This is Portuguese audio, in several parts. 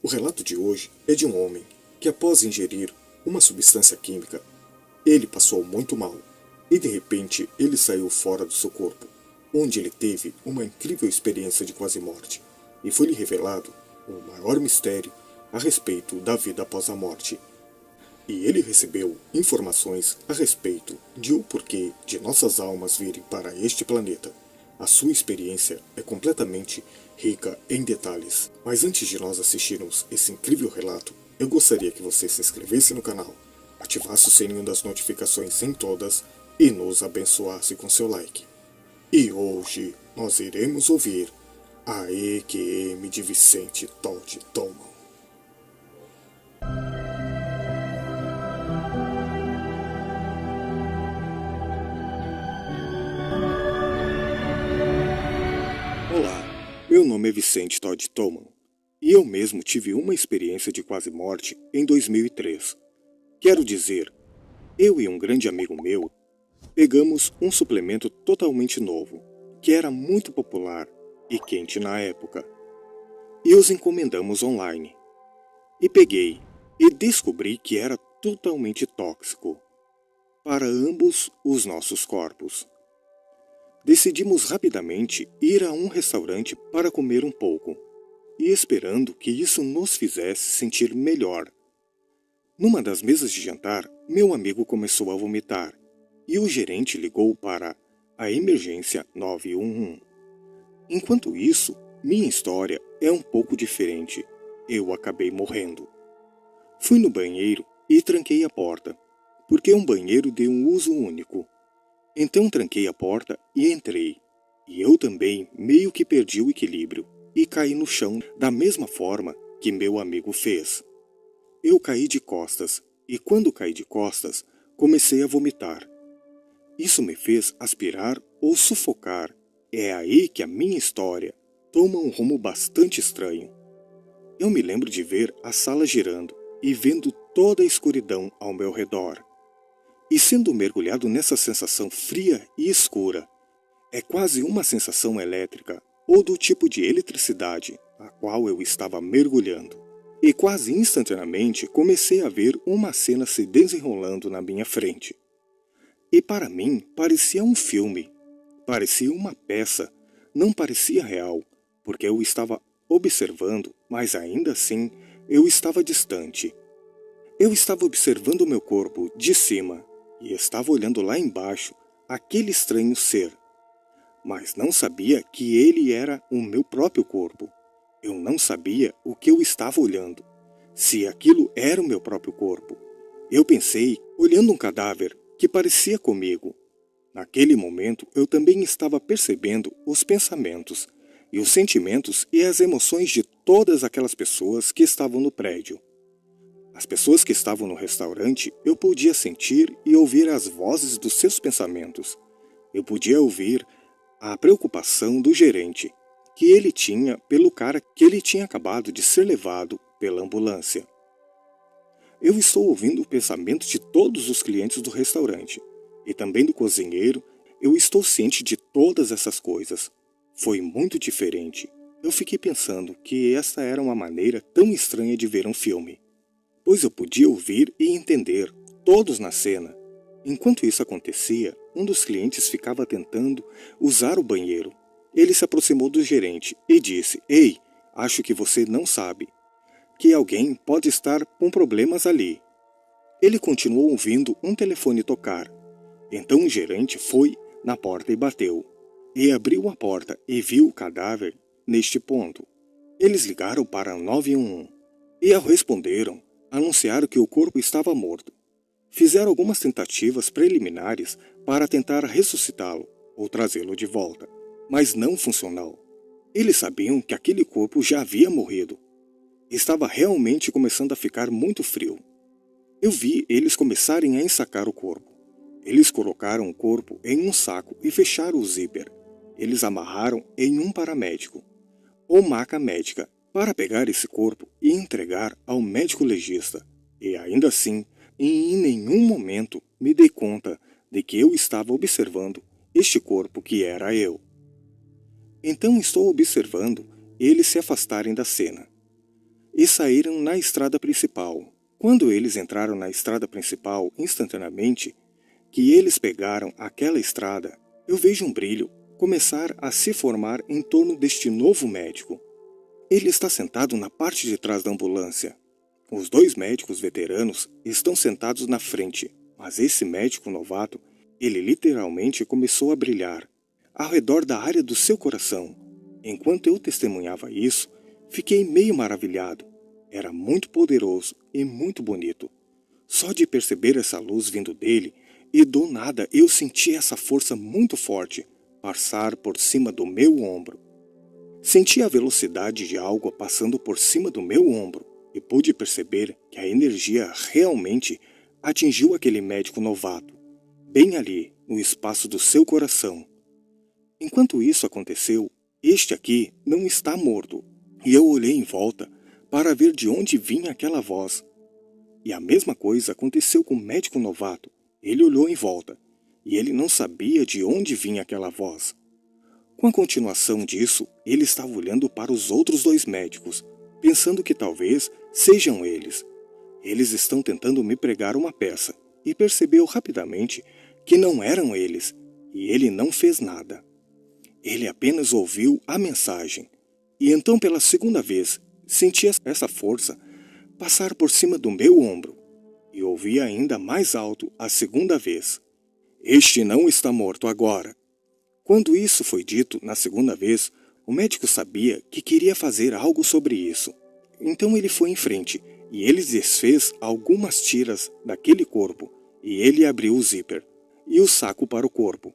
O relato de hoje é de um homem que, após ingerir uma substância química, ele passou muito mal e de repente ele saiu fora do seu corpo, onde ele teve uma incrível experiência de quase morte e foi-lhe revelado o maior mistério a respeito da vida após a morte. E ele recebeu informações a respeito de o porquê de nossas almas virem para este planeta. A sua experiência é completamente rica em detalhes. Mas antes de nós assistirmos esse incrível relato, eu gostaria que você se inscrevesse no canal, ativasse o sininho das notificações em todas e nos abençoasse com seu like. E hoje nós iremos ouvir a EQM de Vicente Todd Tolman. Olá, meu nome é Vicente Todd Tolman e eu mesmo tive uma experiência de quase morte em 2003. Quero dizer, eu e um grande amigo meu pegamos um suplemento totalmente novo, que era muito popular e quente na época, e os encomendamos online. E peguei e descobri que era totalmente tóxico para ambos os nossos corpos. Decidimos rapidamente ir a um restaurante para comer um pouco, e esperando que isso nos fizesse sentir melhor. Numa das mesas de jantar, meu amigo começou a vomitar, e o gerente ligou para a emergência 911. Enquanto isso, minha história é um pouco diferente. Eu acabei morrendo. Fui no banheiro e tranquei a porta, porque é um banheiro de um uso único. Então tranquei a porta e entrei, e eu também meio que perdi o equilíbrio e caí no chão da mesma forma que meu amigo fez. Eu caí de costas, e quando caí de costas, comecei a vomitar. Isso me fez aspirar ou sufocar. É aí que a minha história toma um rumo bastante estranho. Eu me lembro de ver a sala girando e vendo toda a escuridão ao meu redor. E sendo mergulhado nessa sensação fria e escura, é quase uma sensação elétrica ou do tipo de eletricidade a qual eu estava mergulhando. E quase instantaneamente comecei a ver uma cena se desenrolando na minha frente. E para mim parecia um filme, parecia uma peça, não parecia real, porque eu estava observando, mas ainda assim eu estava distante. Eu estava observando o meu corpo de cima e estava olhando lá embaixo aquele estranho ser. Mas não sabia que ele era o meu próprio corpo. Eu não sabia o que eu estava olhando, se aquilo era o meu próprio corpo. Eu pensei, olhando um cadáver que parecia comigo. Naquele momento eu também estava percebendo os pensamentos e os sentimentos e as emoções de todas aquelas pessoas que estavam no prédio. As pessoas que estavam no restaurante, eu podia sentir e ouvir as vozes dos seus pensamentos. Eu podia ouvir a preocupação do gerente, que ele tinha pelo cara que ele tinha acabado de ser levado pela ambulância. Eu estou ouvindo o pensamento de todos os clientes do restaurante, e também do cozinheiro. Eu estou ciente de todas essas coisas. Foi muito diferente. Eu fiquei pensando que esta era uma maneira tão estranha de ver um filme, pois eu podia ouvir e entender todos na cena. Enquanto isso acontecia, um dos clientes ficava tentando usar o banheiro. Ele se aproximou do gerente e disse: "Ei, acho que você não sabe que alguém pode estar com problemas ali." Ele continuou ouvindo um telefone tocar. Então o gerente foi na porta e bateu. E abriu a porta e viu o cadáver neste ponto. Eles ligaram para a 911 e, ao responderam, anunciaram que o corpo estava morto. Fizeram algumas tentativas preliminares para tentar ressuscitá-lo ou trazê-lo de volta, mas não funcionou. Eles sabiam que aquele corpo já havia morrido. Estava realmente começando a ficar muito frio. Eu vi eles começarem a ensacar o corpo. Eles colocaram o corpo em um saco e fecharam o zíper. Eles amarraram em um paramédico, ou maca médica, para pegar esse corpo e entregar ao médico legista. E ainda assim, em nenhum momento me dei conta de que eu estava observando este corpo que era eu. Então estou observando eles se afastarem da cena. e saíram na estrada principal. Quando eles entraram na estrada principal, instantaneamente que eles pegaram aquela estrada, eu vejo um brilho começar a se formar em torno deste novo médico. Ele está sentado na parte de trás da ambulância. Os dois médicos veteranos estão sentados na frente, mas esse médico novato, ele literalmente começou a brilhar ao redor da área do seu coração. Enquanto eu testemunhava isso, fiquei meio maravilhado. Era muito poderoso e muito bonito. Só de perceber essa luz vindo dele, e do nada eu senti essa força muito forte passar por cima do meu ombro. Senti a velocidade de algo passando por cima do meu ombro e pude perceber que a energia realmente atingiu aquele médico novato, bem ali no espaço do seu coração. Enquanto isso aconteceu, este aqui não está morto, e eu olhei em volta para ver de onde vinha aquela voz. E a mesma coisa aconteceu com o médico novato. Ele olhou em volta, e ele não sabia de onde vinha aquela voz. Com a continuação disso, ele estava olhando para os outros dois médicos, pensando que talvez sejam eles. Eles estão tentando me pregar uma peça, e percebeu rapidamente que não eram eles, e ele não fez nada. Ele apenas ouviu a mensagem, e então pela segunda vez senti essa força passar por cima do meu ombro, e ouvi ainda mais alto a segunda vez: "Este não está morto agora." Quando isso foi dito na segunda vez, o médico sabia que queria fazer algo sobre isso. Então ele foi em frente, e ele desfez algumas tiras daquele corpo, e ele abriu o zíper e o saco para o corpo.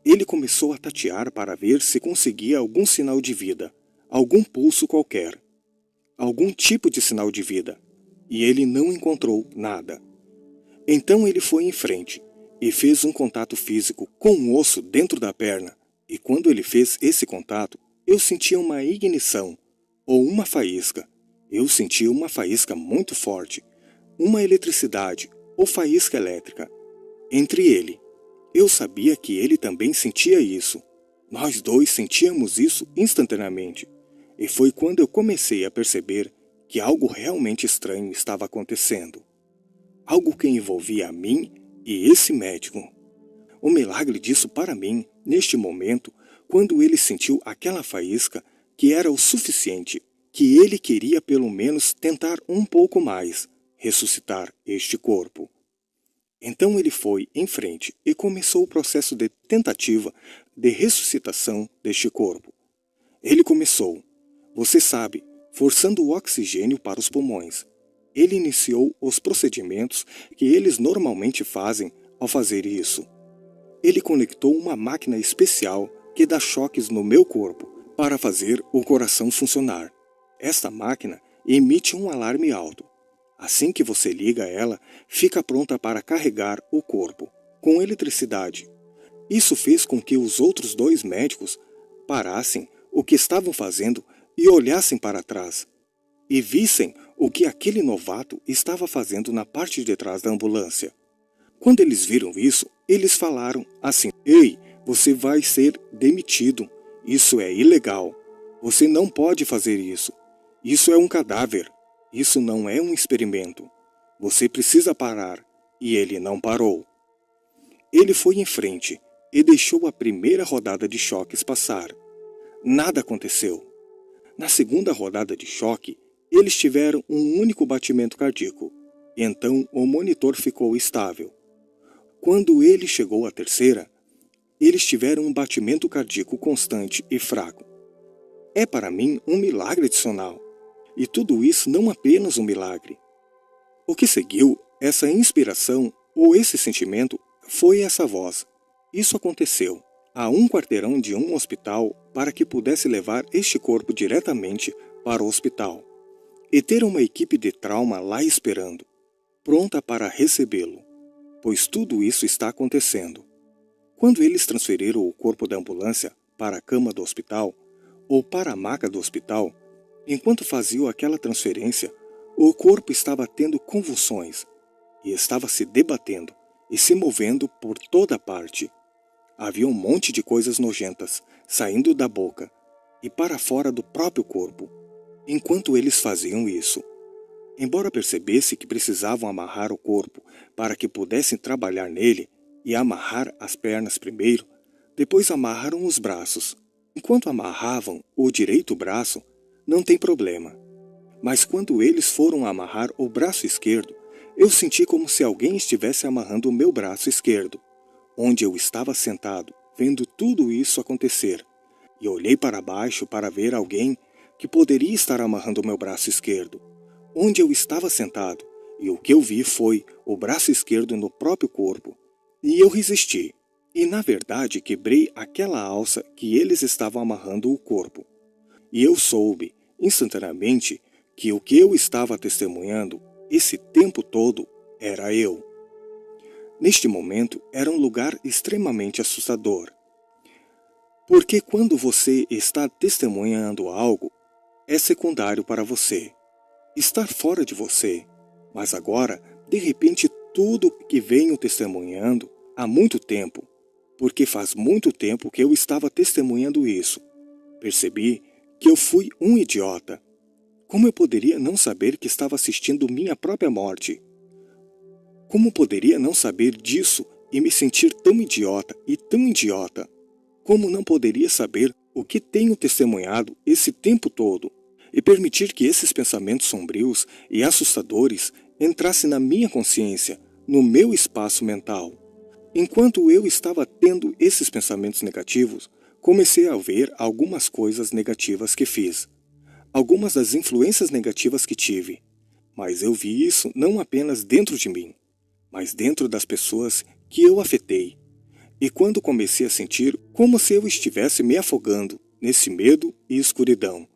Ele começou a tatear para ver se conseguia algum sinal de vida, algum pulso qualquer, algum tipo de sinal de vida, e ele não encontrou nada. Então ele foi em frente e fez um contato físico com um osso dentro da perna, e quando ele fez esse contato, eu senti uma ignição, ou uma faísca. Eu senti uma faísca muito forte, uma eletricidade, ou faísca elétrica, entre ele. Eu sabia que ele também sentia isso. Nós dois sentíamos isso instantaneamente, e foi quando eu comecei a perceber que algo realmente estranho estava acontecendo. Algo que envolvia a mim e esse médico. O milagre disso para mim, neste momento, quando ele sentiu aquela faísca, que era o suficiente, que ele queria pelo menos tentar um pouco mais, ressuscitar este corpo. Então ele foi em frente e começou o processo de tentativa de ressuscitação deste corpo. Ele começou, você sabe, forçando o oxigênio para os pulmões. Ele iniciou os procedimentos que eles normalmente fazem ao fazer isso. Ele conectou uma máquina especial que dá choques no meu corpo para fazer o coração funcionar. Esta máquina emite um alarme alto. Assim que você liga ela, fica pronta para carregar o corpo com eletricidade. Isso fez com que os outros dois médicos parassem o que estavam fazendo e olhassem para trás e vissem o que aquele novato estava fazendo na parte de trás da ambulância. Quando eles viram isso, eles falaram assim: "Ei, você vai ser demitido. Isso é ilegal. Você não pode fazer isso. Isso é um cadáver. Isso não é um experimento. Você precisa parar." E ele não parou. Ele foi em frente e deixou a primeira rodada de choques passar. Nada aconteceu. Na segunda rodada de choque, eles tiveram um único batimento cardíaco. Então o monitor ficou estável. Quando ele chegou à terceira, eles tiveram um batimento cardíaco constante e fraco. É para mim um milagre adicional. E tudo isso não apenas um milagre. O que seguiu, essa inspiração ou esse sentimento, foi essa voz. Isso aconteceu a um quarteirão de um hospital para que pudesse levar este corpo diretamente para o hospital e ter uma equipe de trauma lá esperando, pronta para recebê-lo, pois tudo isso está acontecendo. Quando eles transferiram o corpo da ambulância para a cama do hospital ou para a maca do hospital, enquanto faziam aquela transferência, o corpo estava tendo convulsões e estava se debatendo e se movendo por toda parte. Havia um monte de coisas nojentas saindo da boca e para fora do próprio corpo. enquanto eles faziam isso. Embora percebesse que precisavam amarrar o corpo para que pudessem trabalhar nele, e amarrar as pernas primeiro, depois amarraram os braços. Enquanto amarravam o direito braço, não tem problema. Mas quando eles foram amarrar o braço esquerdo, eu senti como se alguém estivesse amarrando o meu braço esquerdo, onde eu estava sentado, vendo tudo isso acontecer. E olhei para baixo para ver alguém que poderia estar amarrando o meu braço esquerdo, onde eu estava sentado, e o que eu vi foi o braço esquerdo no próprio corpo. E eu resisti, e na verdade quebrei aquela alça que eles estavam amarrando o corpo. E eu soube, instantaneamente, que o que eu estava testemunhando, esse tempo todo, era eu. Neste momento, era um lugar extremamente assustador. Porque quando você está testemunhando algo, é secundário para você. Estar fora de você. Mas agora, de repente, tudo que venho testemunhando há muito tempo, porque faz muito tempo que eu estava testemunhando isso, percebi que eu fui um idiota. Como eu poderia não saber que estava assistindo minha própria morte? Como poderia não saber disso e me sentir tão idiota e tão idiota? Como não poderia saber o que tenho testemunhado esse tempo todo e permitir que esses pensamentos sombrios e assustadores entrassem na minha consciência, no meu espaço mental? Enquanto eu estava tendo esses pensamentos negativos, comecei a ver algumas coisas negativas que fiz, algumas das influências negativas que tive. Mas eu vi isso não apenas dentro de mim, mas dentro das pessoas que eu afetei. E quando comecei a sentir como se eu estivesse me afogando nesse medo e escuridão,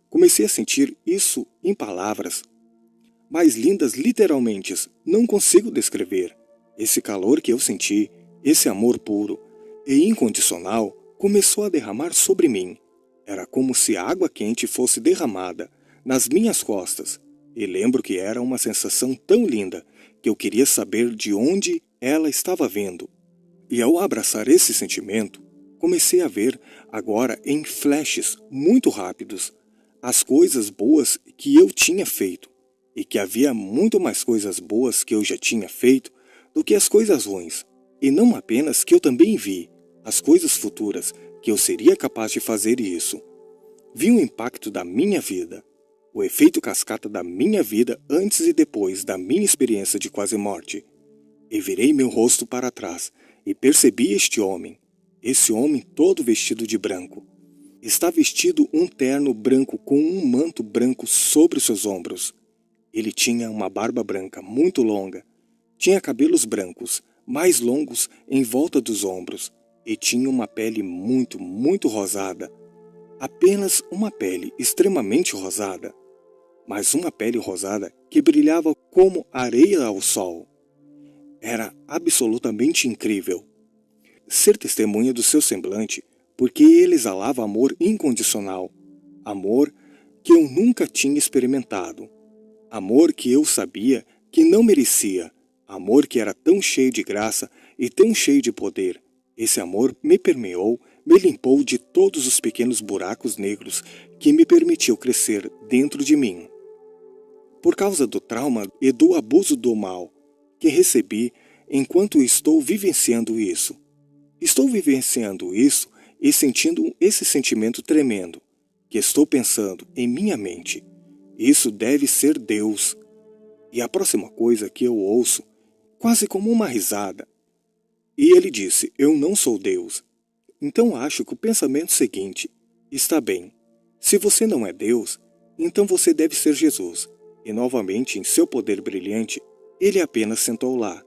comecei a sentir isso em palavras mais lindas, literalmente, não consigo descrever. Esse calor que eu senti, esse amor puro e incondicional começou a derramar sobre mim. Era como se água quente fosse derramada nas minhas costas. E lembro que era uma sensação tão linda que eu queria saber de onde ela estava vindo. E ao abraçar esse sentimento, comecei a ver agora em flashes muito rápidos as coisas boas que eu tinha feito, e que havia muito mais coisas boas que eu já tinha feito do que as coisas ruins, e não apenas que eu também vi as coisas futuras que eu seria capaz de fazer isso. Vi o impacto da minha vida, o efeito cascata da minha vida antes e depois da minha experiência de quase morte. E virei meu rosto para trás e percebi esse homem todo vestido de branco. Está vestido um terno branco com um manto branco sobre seus ombros. Ele tinha uma barba branca muito longa, tinha cabelos brancos, mais longos em volta dos ombros, e tinha uma pele muito, muito rosada. Apenas uma pele extremamente rosada, mas uma pele rosada que brilhava como areia ao sol. Era absolutamente incrível ser testemunha do seu semblante, porque ele exalava amor incondicional, amor que eu nunca tinha experimentado, amor que eu sabia que não merecia, amor que era tão cheio de graça e tão cheio de poder. Esse amor me permeou, me limpou de todos os pequenos buracos negros que me permitiu crescer dentro de mim. Por causa do trauma e do abuso do mal que recebi enquanto estou vivenciando isso. Estou vivenciando isso e sentindo esse sentimento tremendo, que estou pensando em minha mente. Isso deve ser Deus. E a próxima coisa que eu ouço, quase como uma risada. E ele disse, eu não sou Deus. Então acho que o pensamento seguinte, está bem, se você não é Deus, então você deve ser Jesus. E novamente, em seu poder brilhante, ele apenas sentou lá.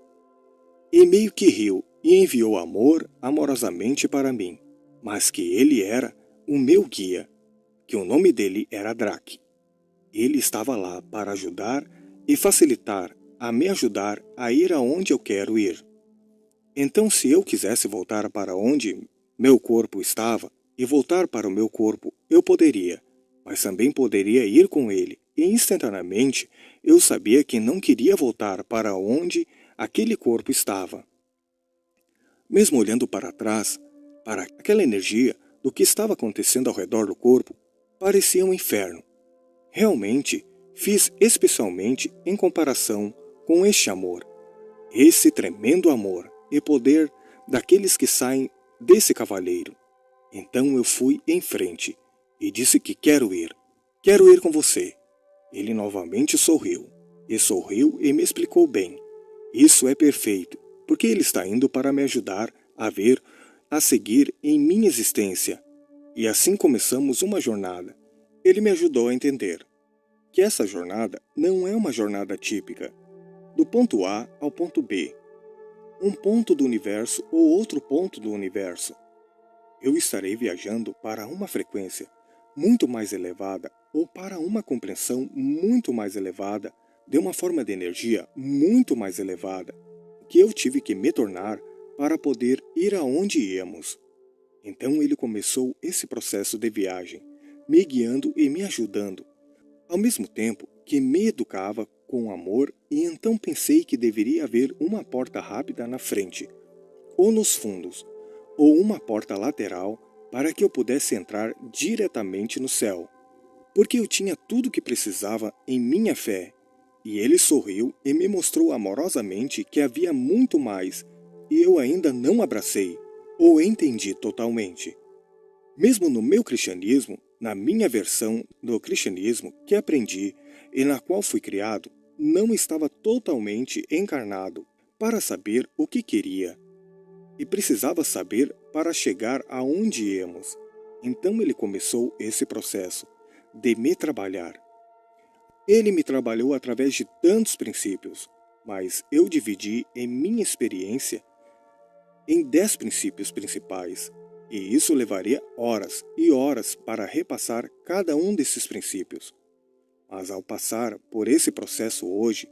E meio que riu e enviou amor amorosamente para mim, mas que ele era o meu guia, que o nome dele era Drake. Ele estava lá para ajudar e facilitar a me ajudar a ir aonde eu quero ir. Então, se eu quisesse voltar para onde meu corpo estava e voltar para o meu corpo, eu poderia, mas também poderia ir com ele, e instantaneamente eu sabia que não queria voltar para onde aquele corpo estava. Mesmo olhando para trás, para aquela energia do que estava acontecendo ao redor do corpo, parecia um inferno. Realmente, fiz especialmente em comparação com este amor, esse tremendo amor e poder daqueles que saem desse cavaleiro. Então eu fui em frente e disse que quero ir com você. Ele novamente sorriu e me explicou bem. Isso é perfeito, porque ele está indo para me ajudar a ver, a seguir em minha existência. E assim começamos uma jornada. Ele me ajudou a entender que essa jornada não é uma jornada típica, do ponto A ao ponto B, um ponto do universo ou outro ponto do universo. Eu estarei viajando para uma frequência muito mais elevada ou para uma compreensão muito mais elevada de uma forma de energia muito mais elevada que eu tive que me tornar para poder ir aonde íamos. Então ele começou esse processo de viagem, me guiando e me ajudando, ao mesmo tempo que me educava com amor, e então pensei que deveria haver uma porta rápida na frente, ou nos fundos, ou uma porta lateral para que eu pudesse entrar diretamente no céu, porque eu tinha tudo o que precisava em minha fé. E ele sorriu e me mostrou amorosamente que havia muito mais, e eu ainda não abracei, ou entendi totalmente. Mesmo no meu cristianismo, na minha versão do cristianismo que aprendi e na qual fui criado, não estava totalmente encarnado para saber o que queria, e precisava saber para chegar aonde íamos. Então ele começou esse processo de me trabalhar. Ele me trabalhou através de tantos princípios, mas eu dividi em minha experiência em 10 princípios principais, e isso levaria horas e horas para repassar cada um desses princípios. Mas ao passar por esse processo hoje,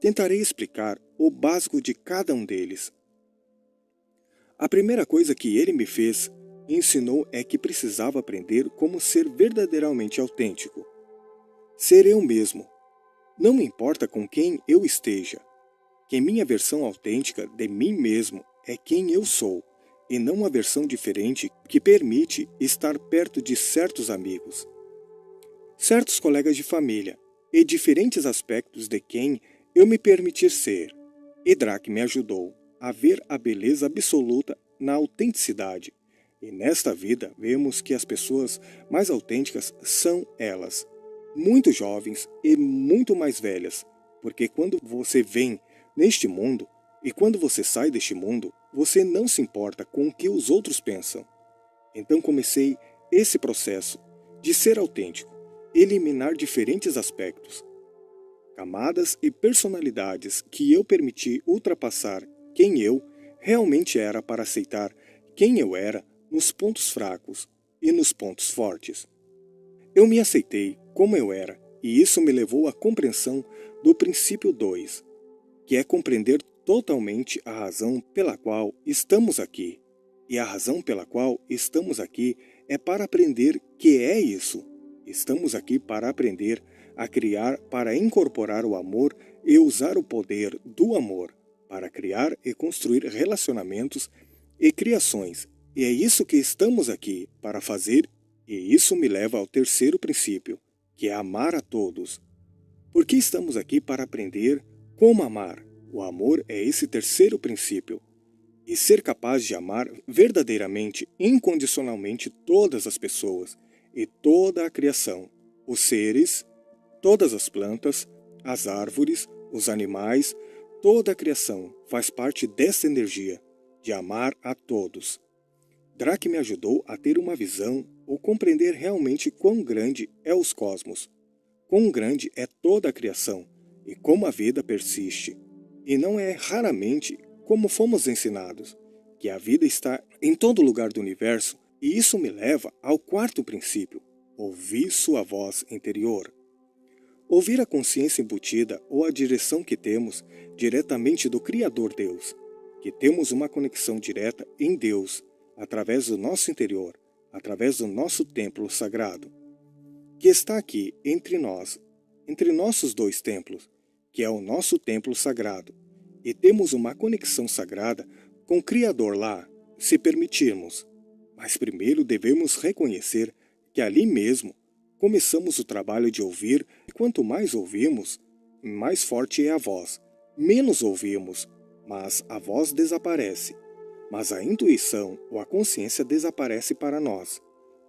tentarei explicar o básico de cada um deles. A primeira coisa que ele me fez e ensinou é que precisava aprender como ser verdadeiramente autêntico. Ser eu mesmo. Não me importa com quem eu esteja, que minha versão autêntica de mim mesmo é quem eu sou, e não uma versão diferente que permite estar perto de certos amigos, certos colegas de família e diferentes aspectos de quem eu me permitir ser. E Drake me ajudou a ver a beleza absoluta na autenticidade. E nesta vida vemos que as pessoas mais autênticas são elas, muito jovens e muito mais velhas, porque quando você vem neste mundo e quando você sai deste mundo, você não se importa com o que os outros pensam. Então comecei esse processo de ser autêntico, eliminar diferentes aspectos, camadas e personalidades que eu permiti ultrapassar quem eu realmente era para aceitar quem eu era nos pontos fracos e nos pontos fortes. Eu me aceitei como eu era, e isso me levou à compreensão do princípio 2, que é compreender totalmente a razão pela qual estamos aqui. E a razão pela qual estamos aqui é para aprender que é isso. Estamos aqui para aprender a criar, para incorporar o amor e usar o poder do amor para criar e construir relacionamentos e criações. E é isso que estamos aqui para fazer, e isso me leva ao terceiro princípio, que é amar a todos. Porque estamos aqui para aprender como amar. O amor é esse terceiro princípio. E ser capaz de amar verdadeiramente, incondicionalmente todas as pessoas e toda a criação, os seres, todas as plantas, as árvores, os animais, toda a criação faz parte dessa energia de amar a todos. Drake me ajudou a ter uma visão ou compreender realmente quão grande é os cosmos, quão grande é toda a criação e como a vida persiste. E não é raramente como fomos ensinados, que a vida está em todo lugar do universo, e isso me leva ao quarto princípio, ouvir sua voz interior. Ouvir a consciência embutida ou a direção que temos diretamente do Criador Deus, que temos uma conexão direta em Deus, através do nosso interior, através do nosso templo sagrado, que está aqui entre nós, entre nossos dois templos, que é o nosso templo sagrado, e temos uma conexão sagrada com o Criador lá, se permitirmos. Mas primeiro devemos reconhecer que ali mesmo começamos o trabalho de ouvir, e quanto mais ouvimos, mais forte é a voz. Menos ouvimos, mas a voz desaparece. Mas a intuição ou a consciência desaparece para nós.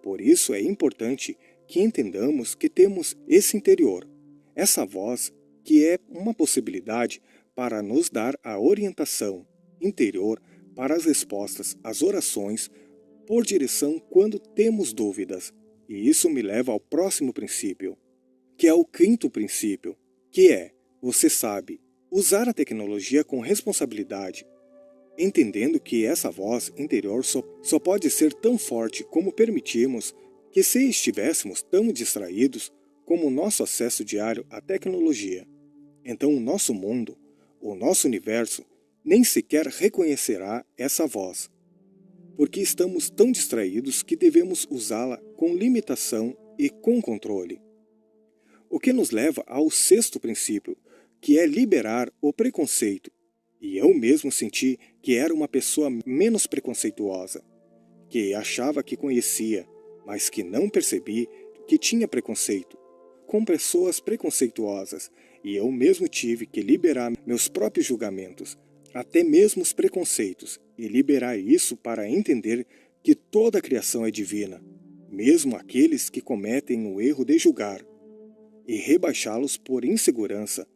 Por isso é importante que entendamos que temos esse interior, essa voz que é uma possibilidade para nos dar a orientação interior para as respostas às orações por direção quando temos dúvidas. E isso me leva ao próximo princípio, que é o quinto princípio, que é, você sabe, usar a tecnologia com responsabilidade, entendendo que essa voz interior só pode ser tão forte como permitirmos que se estivéssemos tão distraídos como o nosso acesso diário à tecnologia. Então o nosso mundo, o nosso universo, nem sequer reconhecerá essa voz, porque estamos tão distraídos que devemos usá-la com limitação e com controle. O que nos leva ao sexto princípio, que é liberar o preconceito. E eu mesmo senti que era uma pessoa menos preconceituosa, que achava que conhecia, mas que não percebi que tinha preconceito com pessoas preconceituosas, e eu mesmo tive que liberar meus próprios julgamentos, até mesmo os preconceitos, e liberar isso para entender que toda a criação é divina, mesmo aqueles que cometem o erro de julgar, e rebaixá-los por insegurança,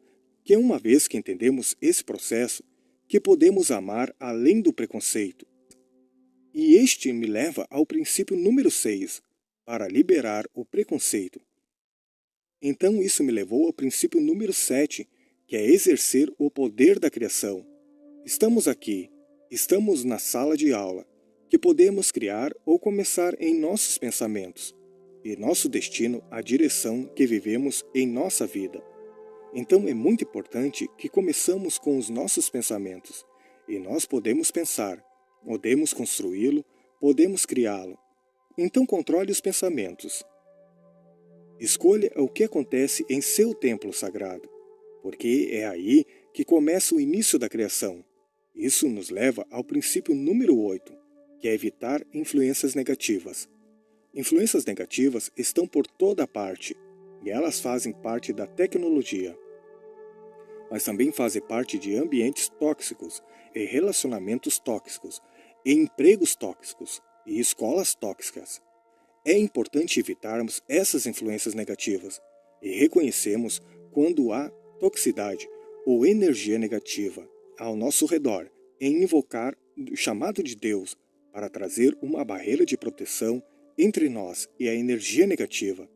que uma vez que entendemos esse processo, que podemos amar além do preconceito. E este me leva ao princípio número 6, para liberar o preconceito. Então isso me levou ao princípio número 7, que é exercer o poder da criação. Estamos aqui, estamos na sala de aula, que podemos criar ou começar em nossos pensamentos, e nosso destino a direção que vivemos em nossa vida. Então é muito importante que começamos com os nossos pensamentos, e nós podemos pensar, podemos construí-lo, podemos criá-lo. Então controle os pensamentos. Escolha o que acontece em seu templo sagrado, porque é aí que começa o início da criação. Isso nos leva ao princípio número 8, que é evitar influências negativas. Influências negativas estão por toda parte, e elas fazem parte da tecnologia. Mas também fazem parte de ambientes tóxicos, e relacionamentos tóxicos, e empregos tóxicos, e escolas tóxicas. É importante evitarmos essas influências negativas e reconhecermos quando há toxicidade ou energia negativa ao nosso redor em invocar o chamado de Deus para trazer uma barreira de proteção entre nós e a energia negativa.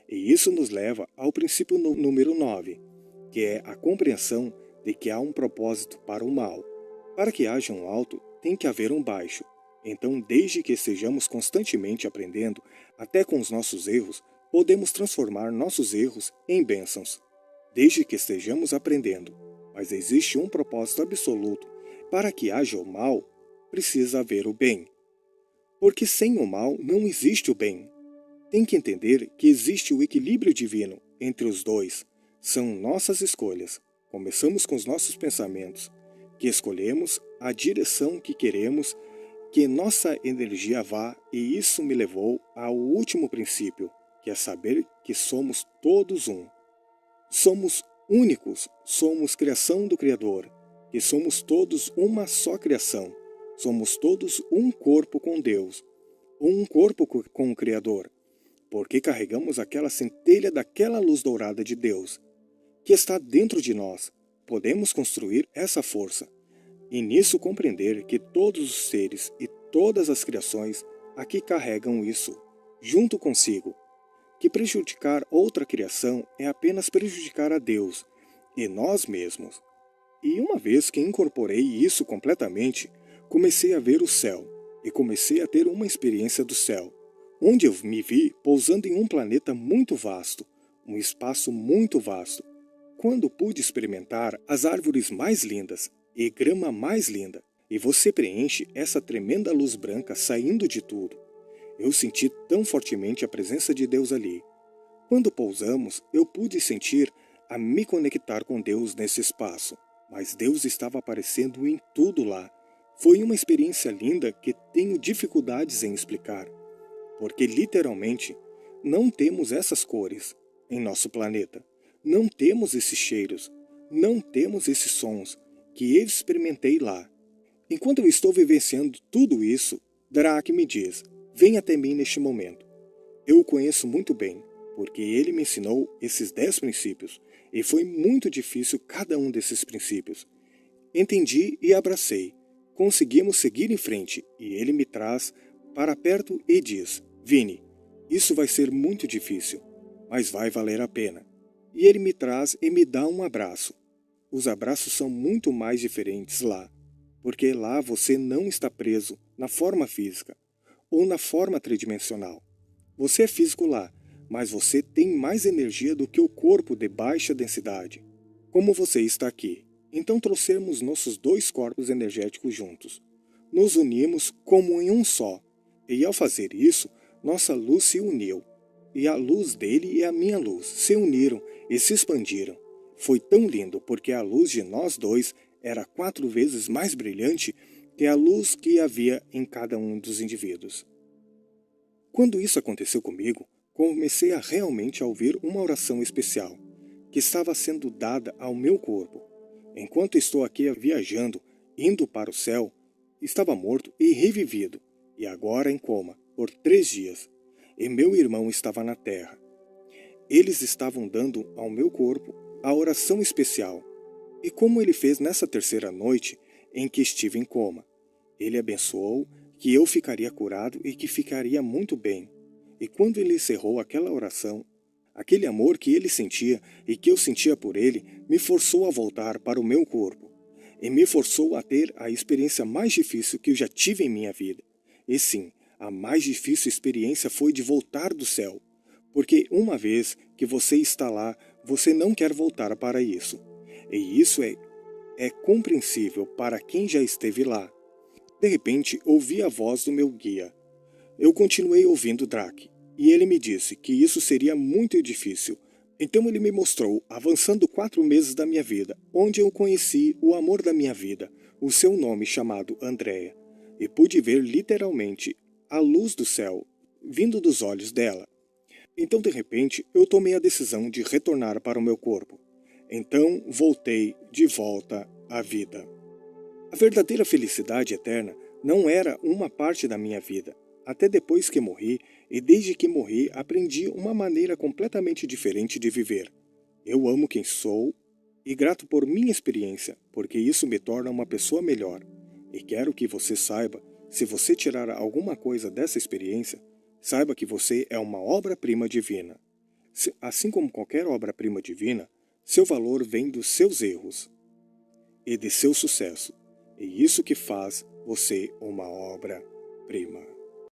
E isso nos leva ao princípio número 9, que é a compreensão de que há um propósito para o mal. Para que haja um alto, tem que haver um baixo. Então, desde que estejamos constantemente aprendendo, até com os nossos erros, podemos transformar nossos erros em bênçãos. Desde que estejamos aprendendo, mas existe um propósito absoluto. Para que haja o mal, precisa haver o bem. Porque sem o mal não existe o bem. Tem que entender que existe o equilíbrio divino entre os dois. São nossas escolhas. Começamos com os nossos pensamentos, que escolhemos a direção que queremos que nossa energia vá, e isso me levou ao último princípio, que é saber que somos todos um. Somos únicos, somos criação do Criador, que somos todos uma só criação. Somos todos um corpo com Deus, um corpo com o Criador, porque carregamos aquela centelha daquela luz dourada de Deus, que está dentro de nós. Podemos construir essa força. E nisso compreender que todos os seres e todas as criações aqui carregam isso, junto consigo, que prejudicar outra criação é apenas prejudicar a Deus e nós mesmos. E uma vez que incorporei isso completamente, comecei a ver o céu e comecei a ter uma experiência do céu, onde eu me vi pousando em um planeta muito vasto, um espaço muito vasto, quando pude experimentar as árvores mais lindas e grama mais linda, e você preenche essa tremenda luz branca saindo de tudo. Eu senti tão fortemente a presença de Deus ali. Quando pousamos, eu pude sentir a me conectar com Deus nesse espaço, mas Deus estava aparecendo em tudo lá. Foi uma experiência linda que tenho dificuldades em explicar, porque literalmente não temos essas cores em nosso planeta. Não temos esses cheiros. Não temos esses sons que eu experimentei lá. Enquanto eu estou vivenciando tudo isso, Drak me diz: vem até mim neste momento. Eu o conheço muito bem, porque ele me ensinou esses 10 princípios, e foi muito difícil cada um desses princípios. Entendi e abracei. Conseguimos seguir em frente, e ele me traz para perto e diz: Vini, isso vai ser muito difícil, mas vai valer a pena. E ele me traz e me dá um abraço. Os abraços são muito mais diferentes lá, porque lá você não está preso na forma física ou na forma tridimensional. Você é físico lá, mas você tem mais energia do que o corpo de baixa densidade. Como você está aqui, então trouxemos nossos 2 corpos energéticos juntos. Nos unimos como em um só, e ao fazer isso, nossa luz se uniu. E a luz dele e a minha luz se uniram e se expandiram. Foi tão lindo porque a luz de nós dois era 4 vezes mais brilhante que a luz que havia em cada um dos indivíduos. Quando isso aconteceu comigo, comecei a realmente a ouvir uma oração especial, que estava sendo dada ao meu corpo. Enquanto estou aqui viajando, indo para o céu, estava morto e revivido, e agora em coma, por 3 dias, e meu irmão estava na terra. Eles estavam dando ao meu corpo a oração especial, e como ele fez nessa 3ª noite em que estive em coma, ele abençoou que eu ficaria curado e que ficaria muito bem. E quando ele encerrou aquela oração, aquele amor que ele sentia e que eu sentia por ele me forçou a voltar para o meu corpo. E me forçou a ter a experiência mais difícil que eu já tive em minha vida. E sim, a mais difícil experiência foi de voltar do céu. Porque uma vez que você está lá, você não quer voltar para isso. E isso é compreensível para quem já esteve lá. De repente, ouvi a voz do meu guia. Eu continuei ouvindo Drak, e ele me disse que isso seria muito difícil. Então ele me mostrou, avançando 4 meses da minha vida, onde eu conheci o amor da minha vida, o seu nome chamado Andrea, e pude ver literalmente a luz do céu vindo dos olhos dela. Então, de repente, eu tomei a decisão de retornar para o meu corpo. Então, voltei de volta à vida. A verdadeira felicidade eterna não era uma parte da minha vida. Até depois que morri, e desde que morri, aprendi uma maneira completamente diferente de viver. Eu amo quem sou e grato por minha experiência, porque isso me torna uma pessoa melhor. E quero que você saiba, se você tirar alguma coisa dessa experiência, saiba que você é uma obra-prima divina. Assim como qualquer obra-prima divina, seu valor vem dos seus erros e de seu sucesso. E isso que faz você uma obra-prima.